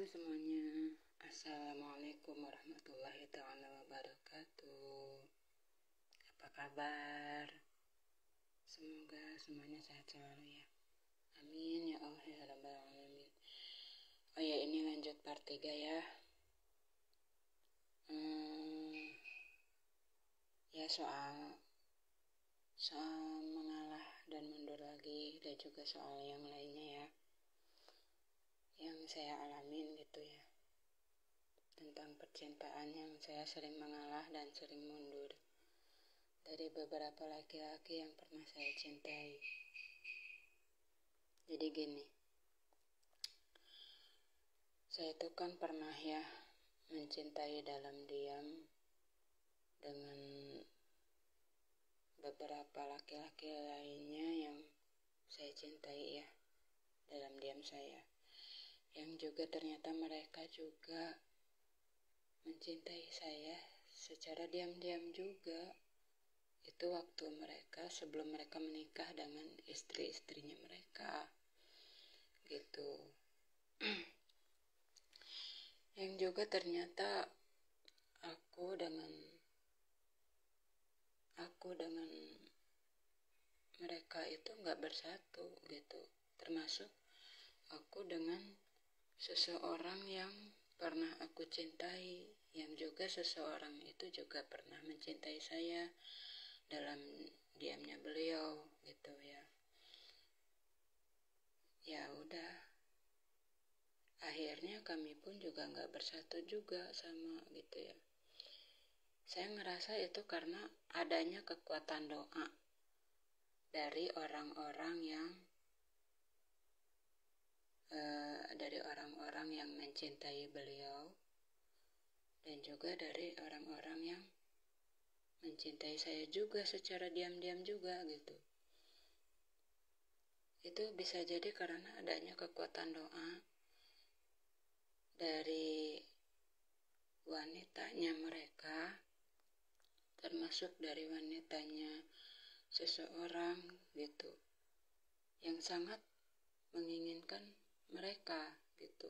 semuanya, Assalamualaikum warahmatullahi ta'ala wabarakatuh. Apa kabar? Semoga semuanya sehat selalu ya. Amin ya Allah ya Rabbal Alamin. Oh ya, ini lanjut part 3 ya. Ya soal mengalah dan mundur lagi, dan juga soal yang lainnya ya, yang saya alamin gitu ya, tentang percintaan yang saya sering mengalah dan sering mundur dari beberapa laki-laki yang pernah saya cintai. Jadi gini, saya itu kan pernah ya mencintai dalam diam dengan beberapa laki-laki lainnya yang saya cintai ya, dalam diam saya, yang juga ternyata mereka juga mencintai saya secara diam-diam juga. Itu waktu mereka sebelum mereka menikah dengan istri-istrinya mereka gitu. Yang juga ternyata aku dengan mereka itu nggak bersatu gitu, termasuk aku dengan seseorang yang pernah aku cintai, yang juga seseorang itu juga pernah mencintai saya dalam diamnya beliau gitu ya. Ya udah, akhirnya kami pun juga nggak bersatu juga sama gitu ya. Saya ngerasa itu karena adanya kekuatan doa dari orang-orang yang mencintai beliau, dan juga dari orang-orang yang mencintai saya juga secara diam-diam juga gitu. Itu bisa jadi karena adanya kekuatan doa dari wanitanya mereka, termasuk dari wanitanya seseorang gitu, yang sangat menginginkan mereka gitu,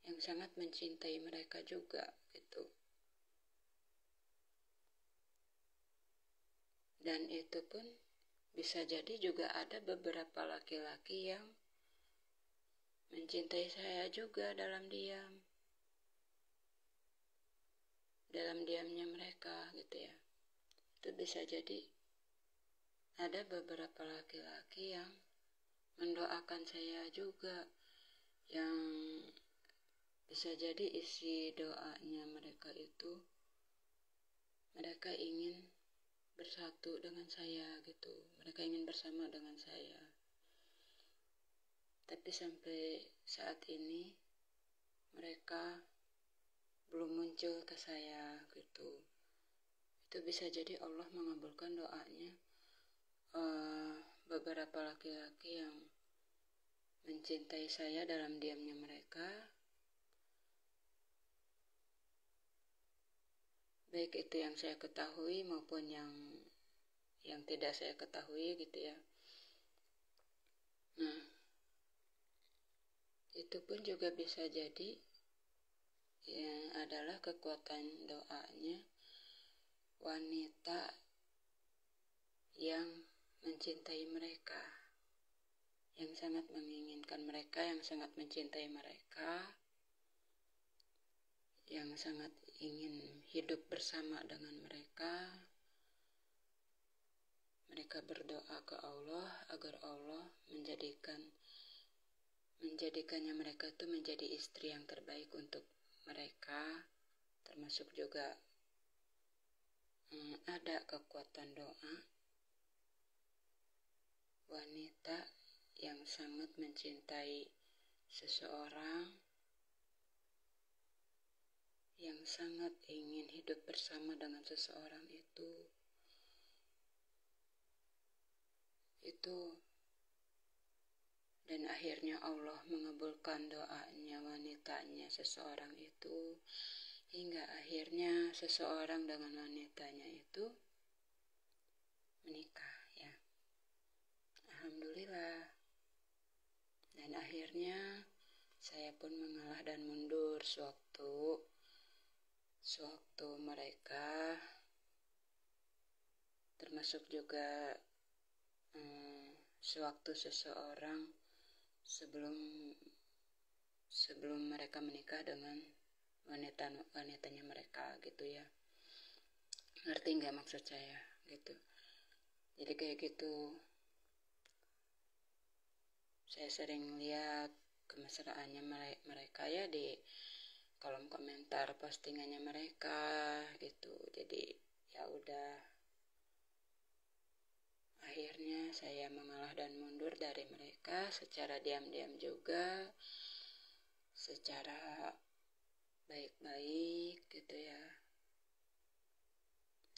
yang sangat mencintai mereka juga gitu. Dan itu pun bisa jadi juga ada beberapa laki-laki yang mencintai saya juga dalam diamnya mereka gitu ya. Itu bisa jadi ada beberapa laki-laki yang mendoakan saya juga, yang bisa jadi isi doanya mereka itu mereka ingin bersatu dengan saya gitu, mereka ingin bersama dengan saya. Tapi sampai saat ini mereka belum muncul ke saya gitu. Itu bisa jadi Allah mengabulkan doanya beberapa laki-laki yang mencintai saya dalam diamnya mereka, baik itu yang saya ketahui maupun yang tidak saya ketahui gitu ya. Nah, itu pun juga bisa jadi ya adalah kekuatan doanya wanita yang mencintai mereka, yang sangat menginginkan mereka, yang sangat mencintai mereka, yang sangat ingin hidup bersama dengan mereka. Mereka berdoa ke Allah agar Allah menjadikannya mereka itu menjadi istri yang terbaik untuk mereka, termasuk juga ada kekuatan doa wanita yang sangat mencintai seseorang, yang sangat ingin hidup bersama dengan seseorang itu dan akhirnya Allah mengabulkan doanya wanitanya seseorang itu, hingga akhirnya seseorang dengan wanitanya itu menikah ya. Alhamdulillah. Dan akhirnya saya pun mengalah dan mundur sewaktu mereka, termasuk juga sewaktu seseorang sebelum mereka menikah dengan wanitanya mereka gitu ya. Ngerti nggak maksud saya gitu? Jadi kayak gitu. Saya sering lihat kemesraannya mereka ya di kolom komentar postingannya mereka gitu. Jadi ya udah, akhirnya saya mengalah dan mundur dari mereka secara diam-diam juga, secara baik-baik gitu ya,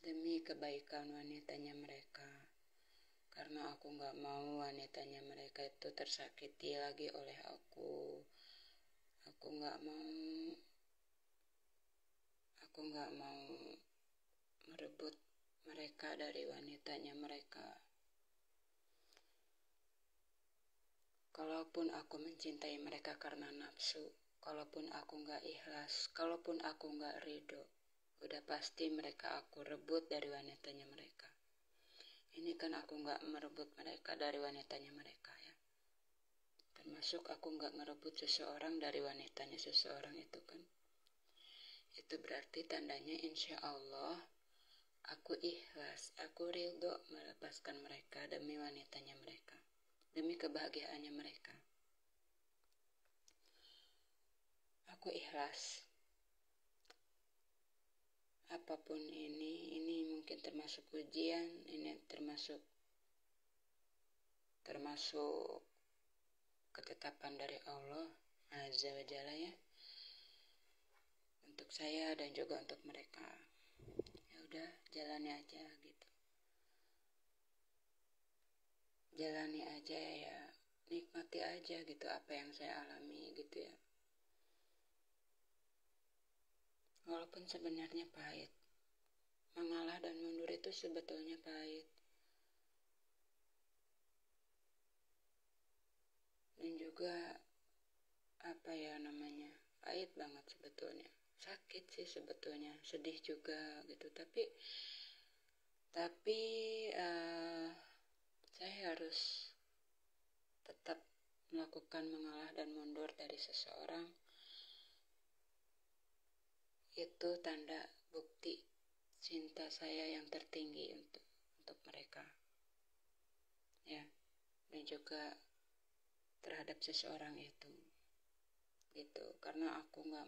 demi kebaikan wanitanya mereka. Karena aku gak mau wanitanya mereka itu tersakiti lagi oleh aku. Aku gak mau merebut mereka dari wanitanya mereka. Kalaupun aku mencintai mereka karena nafsu, kalaupun aku gak ikhlas, kalaupun aku gak ridho, udah pasti mereka aku rebut dari wanitanya mereka. Ini kan aku gak merebut mereka dari wanitanya mereka ya. Termasuk aku gak merebut seseorang dari wanitanya seseorang itu kan. Itu berarti tandanya insya Allah aku ikhlas, aku ridho melepaskan mereka demi wanitanya mereka, demi kebahagiaannya mereka. Aku ikhlas. Apapun ini mungkin termasuk ujian, ini termasuk ketetapan dari Allah Azza wa Jalla ya, untuk saya dan juga untuk mereka. Ya udah, jalani aja gitu. Jalani aja ya, nikmati aja gitu apa yang saya alami gitu ya. Walaupun sebenarnya pahit, mengalah dan mundur itu sebetulnya pahit. Dan juga pahit banget sebetulnya. Sakit sih sebetulnya, sedih juga gitu. Tapi saya harus tetap melakukan mengalah dan mundur dari seseorang. Itu tanda bukti cinta saya yang tertinggi untuk mereka ya, dan juga terhadap seseorang itu gitu. Karena aku nggak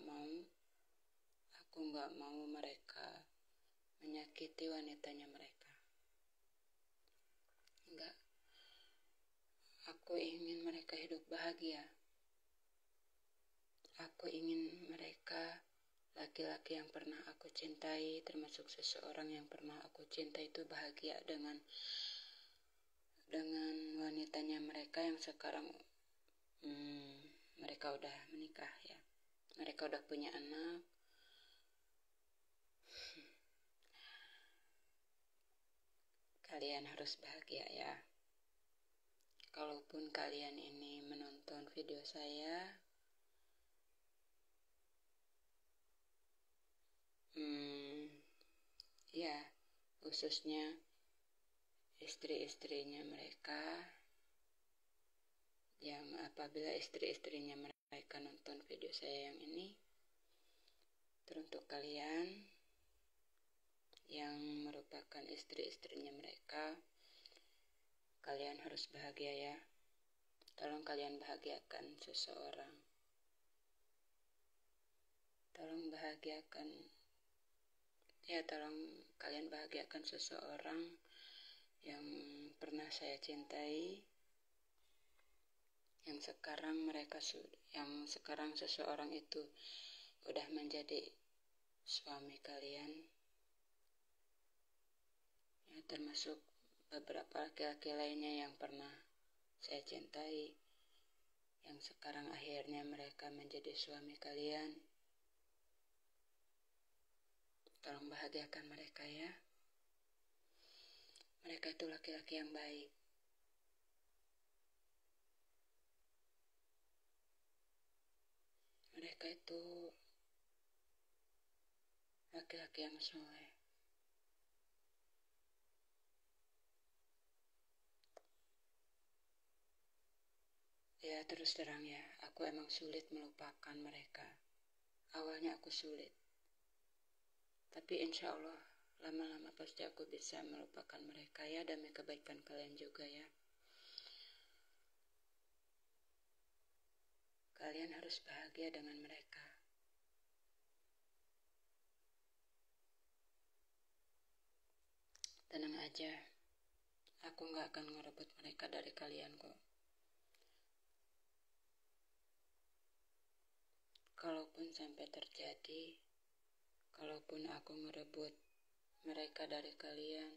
mau mereka menyakiti wanitanya mereka. Enggak, aku ingin mereka hidup bahagia. Aku ingin mereka, laki-laki yang pernah aku cintai, termasuk seseorang yang pernah aku cintai itu bahagia dengan wanitanya mereka yang sekarang mereka udah menikah ya. Mereka udah punya anak. Kalian harus bahagia ya. Kalaupun kalian ini menonton video saya, ya, khususnya istri-istrinya mereka, yang apabila istri-istrinya mereka nonton video saya yang ini, teruntuk kalian yang merupakan istri-istrinya mereka, kalian harus bahagia ya. Tolong kalian bahagiakan seseorang. Tolong kalian bahagiakan seseorang yang pernah saya cintai, yang sekarang seseorang itu udah menjadi suami kalian ya, termasuk beberapa laki-laki lainnya yang pernah saya cintai, yang sekarang akhirnya mereka menjadi suami kalian. Tolong bahagiakan mereka ya. Mereka itu laki-laki yang baik. mereka itu laki-laki yang soleh. Ya terus terang ya, aku emang sulit melupakan mereka. Awalnya aku sulit, tapi insya Allah lama-lama pasti aku bisa melupakan mereka ya, demi kebaikan kalian juga ya. Kalian harus bahagia dengan mereka. Tenang aja, aku gak akan ngerebut mereka dari kalian kok. Kalaupun sampai terjadi, kalaupun aku ngerebut mereka dari kalian,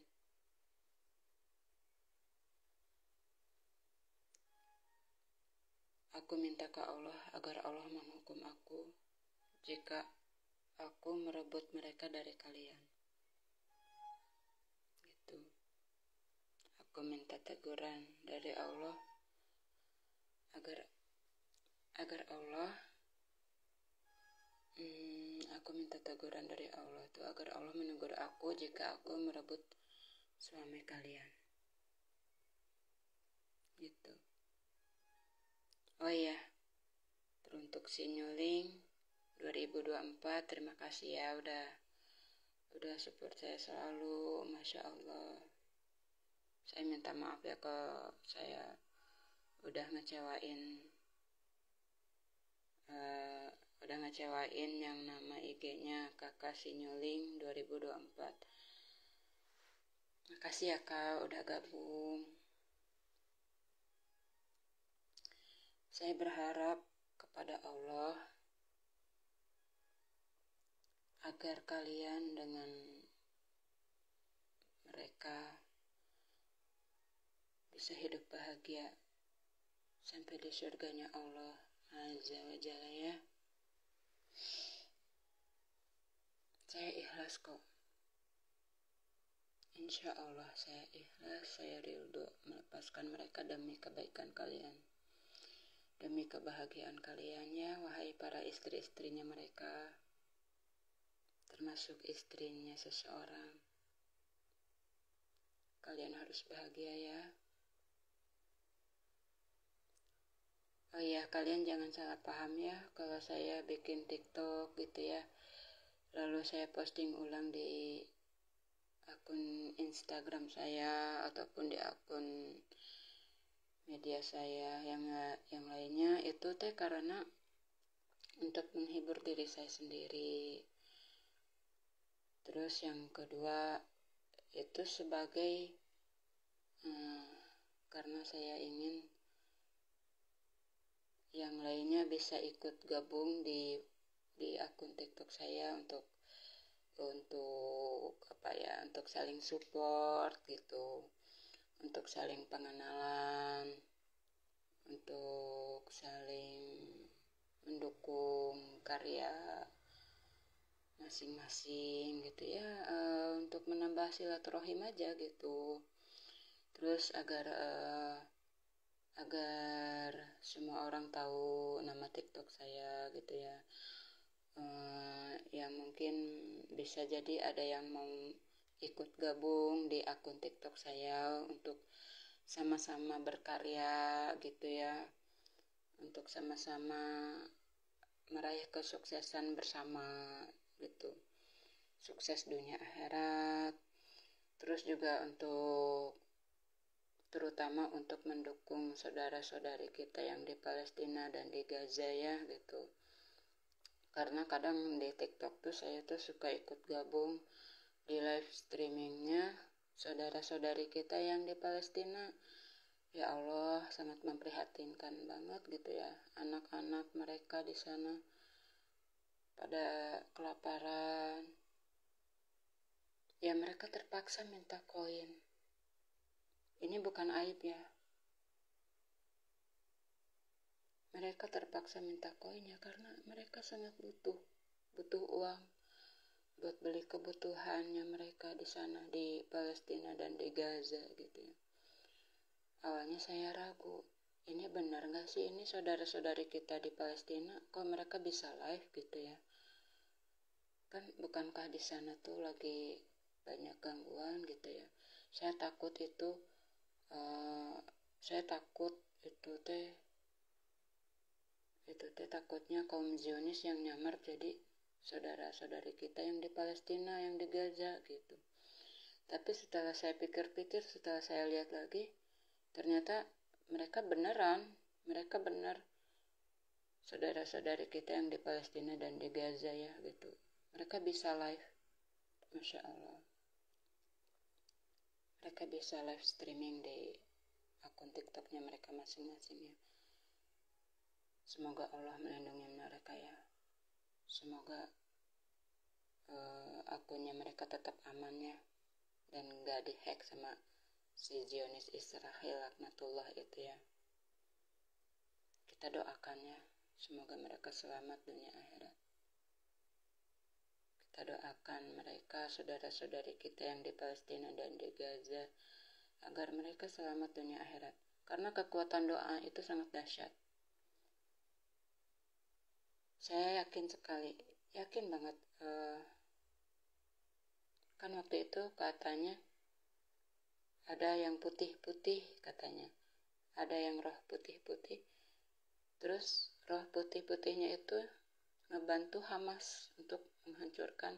aku minta ke Allah agar Allah menghukum aku jika aku merebut mereka dari kalian. Gitu. Aku minta teguran dari Allah agar Allah aku minta teguran dari Allah tuh agar Allah menegur aku jika aku merebut suami kalian. Gitu. Oh iya, teruntuk si Nyuling 2024, terima kasih ya udah support saya selalu, Masya Allah. Saya minta maaf ya kalau saya udah ngecewain yang nama IG-nya Kakak Sinyuling 2024. Makasih ya Kak udah gabung. Saya berharap kepada Allah agar kalian dengan mereka bisa hidup bahagia sampai di surganya Allah Azza wa Jalla ya. Saya ikhlas kok. Insya Allah saya ikhlas, saya ridho melepaskan mereka demi kebaikan kalian, demi kebahagiaan kalian ya, wahai para istri-istrinya mereka, termasuk istrinya seseorang. Kalian harus bahagia ya. Oh iya, kalian jangan salah paham ya kalau saya bikin TikTok gitu ya, lalu saya posting ulang di akun Instagram saya ataupun di akun media saya yang lainnya, itu teh karena untuk menghibur diri saya sendiri. Terus yang kedua itu sebagai karena saya ingin yang lainnya bisa ikut gabung di akun TikTok saya untuk saling support gitu, untuk saling pengenalan, untuk saling mendukung karya masing-masing gitu ya, untuk menambah silaturahim aja gitu. Terus agar semua orang tahu nama TikTok saya gitu ya. Ya mungkin bisa jadi ada yang mau ikut gabung di akun TikTok saya untuk sama-sama berkarya gitu ya, untuk sama-sama meraih kesuksesan bersama gitu, sukses dunia akhirat. Terus juga terutama untuk mendukung saudara-saudari kita yang di Palestina dan di Gaza ya gitu. Karena kadang di TikTok tuh saya tuh suka ikut gabung di live streamingnya saudara-saudari kita yang di Palestina. Ya Allah, sangat memprihatinkan banget gitu ya. Anak-anak mereka di sana pada kelaparan. Ya mereka terpaksa minta koin. Ini bukan aib ya. Mereka terpaksa minta koin ya karena mereka sangat butuh uang buat beli kebutuhannya mereka di sana di Palestina dan di Gaza gitu ya. Awalnya saya ragu, ini benar nggak sih ini saudara-saudari kita di Palestina kok mereka bisa live gitu ya, kan bukankah di sana tuh lagi banyak gangguan gitu ya. Saya takut itu takutnya kaum Zionis yang nyamar jadi saudara-saudari kita yang di Palestina, yang di Gaza gitu. Tapi setelah saya pikir-pikir, setelah saya lihat lagi, ternyata mereka benar saudara-saudari kita yang di Palestina dan di Gaza ya gitu. Mereka bisa live, Masya Allah. Mereka bisa live streaming di akun TikToknya mereka masing-masing ya. Semoga Allah melindungi mereka ya. Semoga akunnya mereka tetap aman ya, dan gak dihack sama si Zionis Israel laknatullah itu ya. Kita doakan ya, semoga mereka selamat dunia akhirat. Kita doakan mereka, saudara-saudari kita yang di Palestina dan di Gaza, agar mereka selamat dunia akhirat. Karena kekuatan doa itu sangat dahsyat. Saya yakin banget. Kan waktu itu katanya ada yang putih-putih katanya. Ada yang roh putih-putih. Terus roh putih-putihnya itu ngebantu Hamas untuk menghancurkan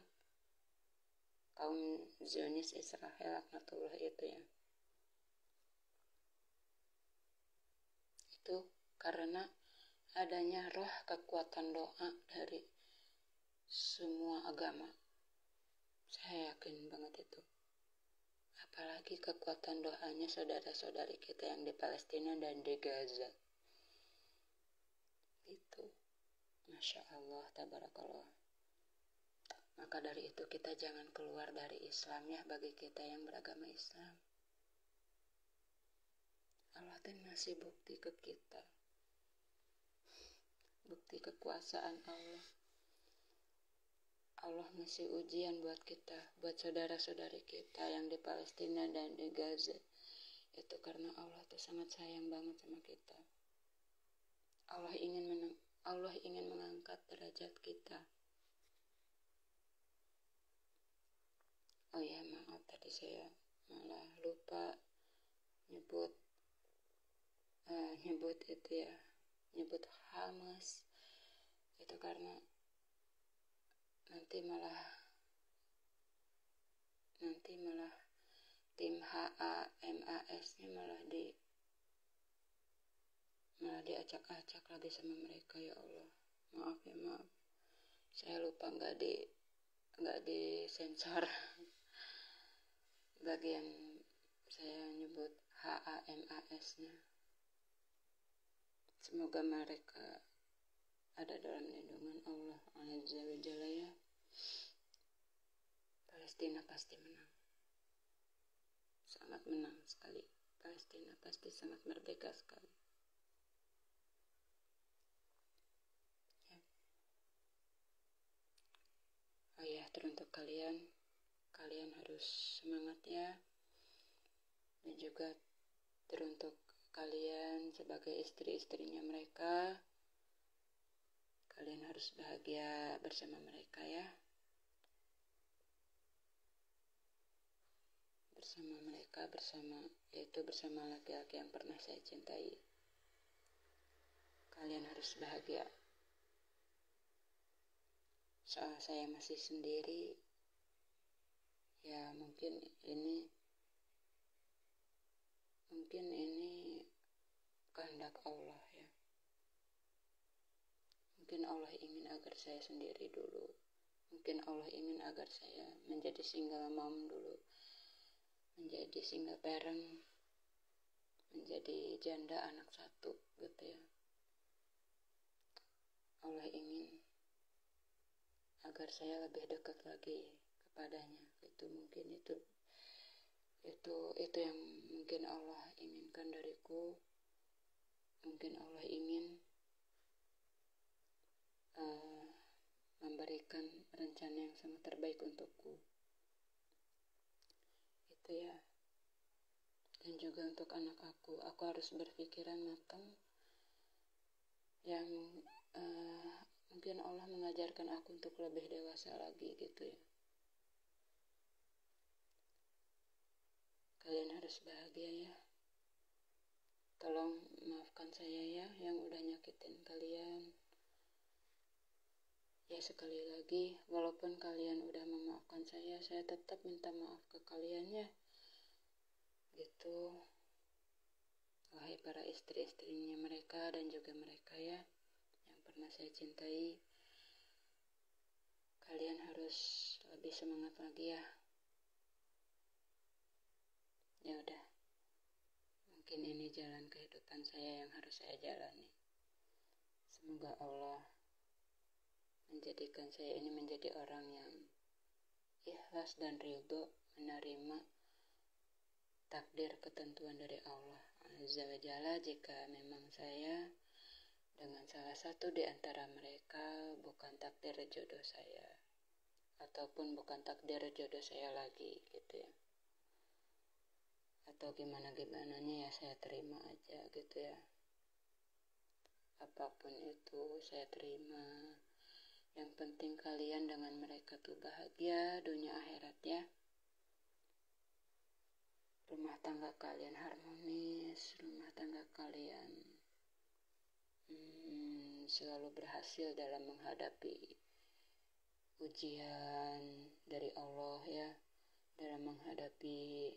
kaum Zionis Israel laknatullah itu ya. Itu karena adanya roh kekuatan doa dari semua agama. Saya yakin banget itu. Apalagi kekuatan doanya saudara-saudari kita yang di Palestina dan di Gaza. Itu. Masya Allah, tabarakallah. Maka dari itu kita jangan keluar dari Islam ya, bagi kita yang beragama Islam. Allah tuh ngasih bukti ke kita. Bukti kekuasaan Allah. Allah ngasih ujian buat kita, buat saudara-saudari kita yang di Palestina dan di Gaza. Itu karena Allah tuh sangat sayang banget sama kita. Allah ingin mengangkat derajat kita. Oh ya, maaf tadi saya malah lupa nyebut itu ya, nyebut Hamas. Itu karena nanti malah tim HAMAS-nya malah diacak-acak lagi sama mereka ya Allah. Maaf, saya lupa nggak di sensor bagian saya nyebut HAMAS-nya. Semoga mereka ada dalam lindungan Allah Azza wa Jalla ya. Palestina pasti menang. Sangat menang sekali. Palestina pasti sangat merdeka sekali. Ya. Oh ya, teruntuk kalian harus semangat ya. Dan juga teruntuk kalian sebagai istri-istrinya mereka, kalian harus bahagia bersama mereka ya. Bersama laki-laki yang pernah saya cintai. Kalian harus bahagia. Soal saya masih sendiri, ya mungkin ini kehendak Allah ya. Mungkin Allah ingin agar saya sendiri dulu. Mungkin Allah ingin agar saya menjadi single mom dulu. Menjadi single parent. Menjadi janda anak satu gitu ya. Allah ingin agar saya lebih dekat lagi kepadanya. Itu mungkin itu yang mungkin Allah inginkan dariku. Mungkin Allah ingin memberikan rencana yang sangat terbaik untukku. Itu ya. dan juga untuk anak aku harus berpikiran matang yang mungkin Allah mengajarkan aku untuk lebih dewasa lagi gitu ya. Kalian harus bahagia ya. Tolong maafkan saya ya yang udah nyakitin kalian. Ya sekali lagi, walaupun kalian udah memaafkan saya tetap minta maaf ke kalian ya. Gitu. Wahai para istri-istrinya mereka dan juga mereka ya, yang pernah saya cintai. Kalian harus lebih semangat lagi ya. Ya udah. Mungkin ini jalan kehidupan saya yang harus saya jalani. Semoga Allah menjadikan saya ini menjadi orang yang ikhlas dan ridho menerima takdir ketentuan dari Allah Azza wa Jalla jika memang saya dengan salah satu di antara mereka bukan takdir jodoh saya ataupun bukan takdir jodoh saya lagi gitu ya. Atau gimana-gimananya ya saya terima aja gitu ya. Apapun itu saya terima. Yang penting kalian dengan mereka tuh bahagia dunia akhirat ya. Rumah tangga kalian harmonis, rumah tangga kalian selalu berhasil dalam menghadapi ujian dari Allah ya, dalam menghadapi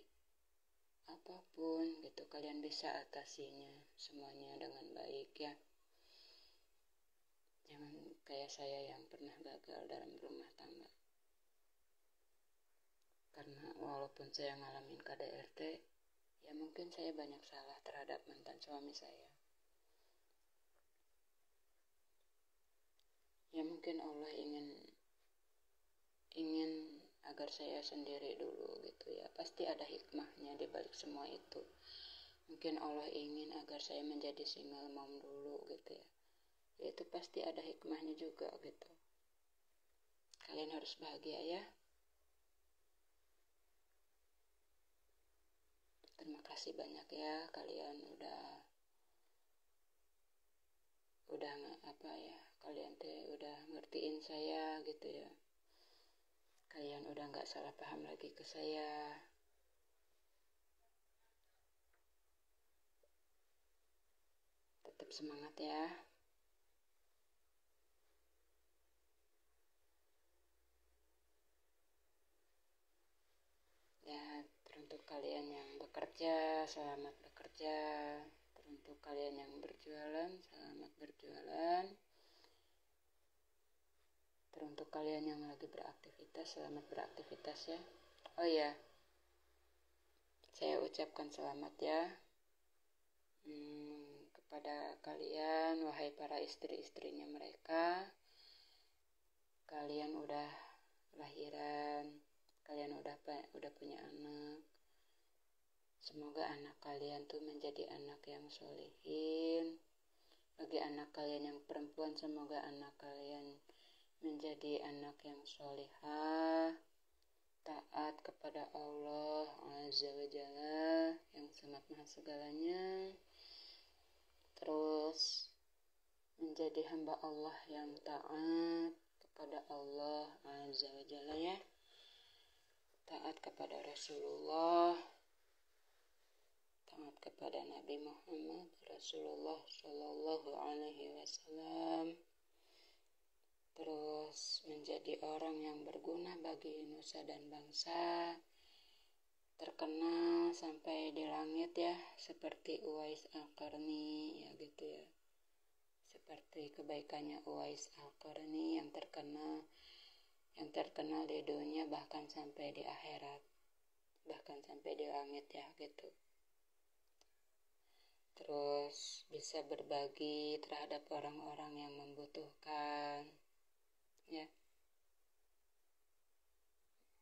apapun gitu kalian bisa atasinya semuanya dengan baik ya. Jangan kayak saya yang pernah gagal dalam rumah tangga. Karena walaupun saya ngalamin KDRT, ya mungkin saya banyak salah terhadap mantan suami saya. Ya mungkin Allah ingin agar saya sendiri dulu gitu ya. Pasti ada hikmahnya di balik semua itu. Mungkin Allah ingin agar saya menjadi single mom dulu gitu ya. Ya itu pasti ada hikmahnya juga gitu. Kalian harus bahagia ya. Terima kasih banyak ya kalian udah kalian udah ngertiin saya gitu ya. Kalian udah nggak salah paham lagi ke saya. Tetap semangat ya. Ya, teruntuk kalian yang bekerja, selamat bekerja. Teruntuk kalian yang berjualan, selamat berjualan. Teruntuk kalian yang lagi beraktivitas, selamat beraktivitas ya. Oh iya, saya ucapkan selamat ya kepada kalian, wahai para istri-istrinya mereka. Kalian udah lahiran, kalian udah punya anak. Semoga anak kalian tuh menjadi anak yang solehin. Bagi anak kalian yang perempuan, semoga anak kalian menjadi anak yang solehah, taat kepada Allah Azza wa Jalla yang sangat maha segalanya. Terus menjadi hamba Allah yang taat kepada Allah Azza wa Jalla ya. Taat kepada Rasulullah, taat kepada Nabi Muhammad Rasulullah Shallallahu Alaihi Wasallam. Terus menjadi orang yang berguna bagi nusa dan bangsa, terkenal sampai di langit ya, seperti Uwais Al-Qarni ya gitu ya. Seperti kebaikannya Uwais Al-Qarni yang terkenal di dunia bahkan sampai di akhirat, bahkan sampai di langit ya gitu. Terus bisa berbagi terhadap orang-orang yang membutuhkan ya.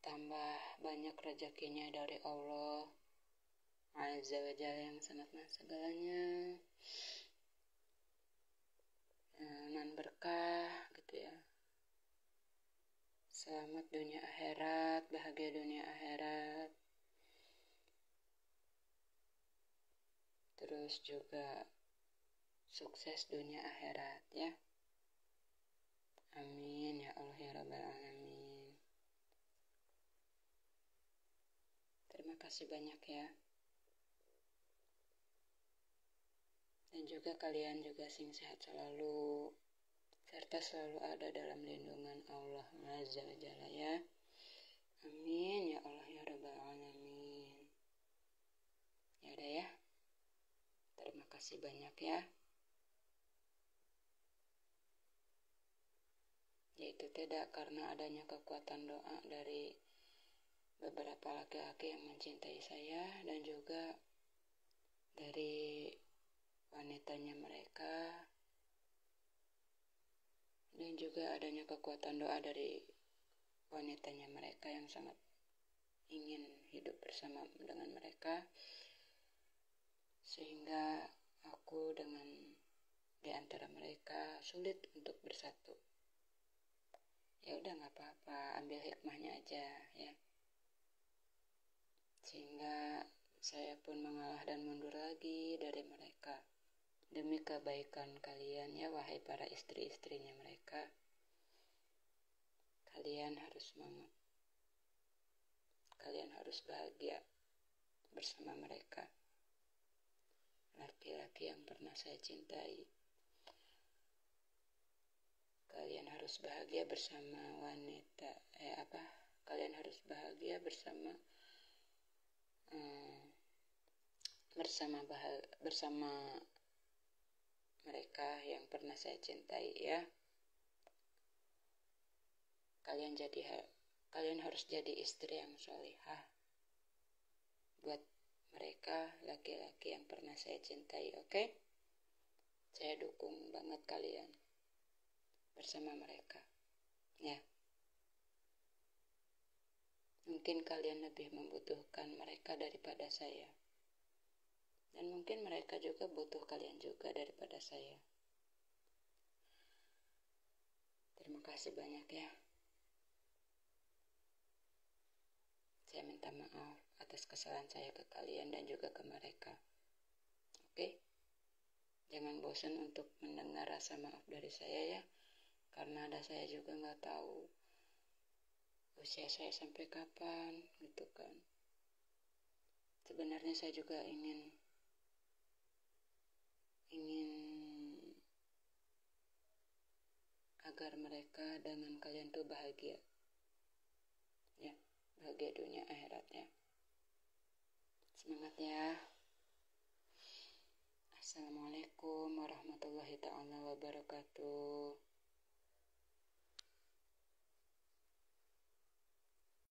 Tambah banyak rezekinya dari Allah Azza wa Jalla yang sangat maha segalanya. Nan berkah gitu ya. Selamat dunia akhirat, bahagia dunia akhirat. terus juga sukses dunia akhirat ya. Amin ya Allah ya Rabbal Alamin. Terima kasih banyak ya. Dan juga kalian juga sing sehat selalu, serta selalu ada dalam lindungan Allah Azza wa Jalla ya. Amin ya Allah ya Rabbal Alamin. Ya udah ya. Terima kasih banyak ya. Yaitu tidak karena adanya kekuatan doa dari beberapa laki-laki yang mencintai saya dan juga dari wanitanya mereka, dan juga adanya kekuatan doa dari wanitanya mereka yang sangat ingin hidup bersama dengan mereka, sehingga aku dengan di antara mereka sulit untuk bersatu. Ya udah nggak apa-apa, ambil hikmahnya aja ya. Sehingga saya pun mengalah dan mundur lagi dari mereka demi kebaikan kalian ya, wahai para istri-istrinya mereka. Kalian harus semangat, kalian harus bahagia bersama mereka, laki-laki yang pernah saya cintai. Kalian harus bahagia bersama wanita kalian harus bahagia bersama bersama mereka yang pernah saya cintai ya. Kalian harus jadi istri yang sholihah buat mereka laki-laki yang pernah saya cintai, oke? Saya dukung banget kalian bersama mereka ya. Mungkin kalian lebih membutuhkan mereka daripada saya, dan mungkin mereka juga butuh kalian juga daripada saya. Terima kasih banyak ya. Saya minta maaf atas kesalahan saya ke kalian dan juga ke mereka. Oke? Jangan bosan untuk mendengar rasa maaf dari saya ya. Karena ada saya juga nggak tahu usia saya sampai kapan gitu kan. Sebenarnya saya juga ingin agar mereka dengan kalian tuh bahagia ya, bahagia dunia akhiratnya. Semangat ya. Assalamualaikum warahmatullahi taala wabarakatuh.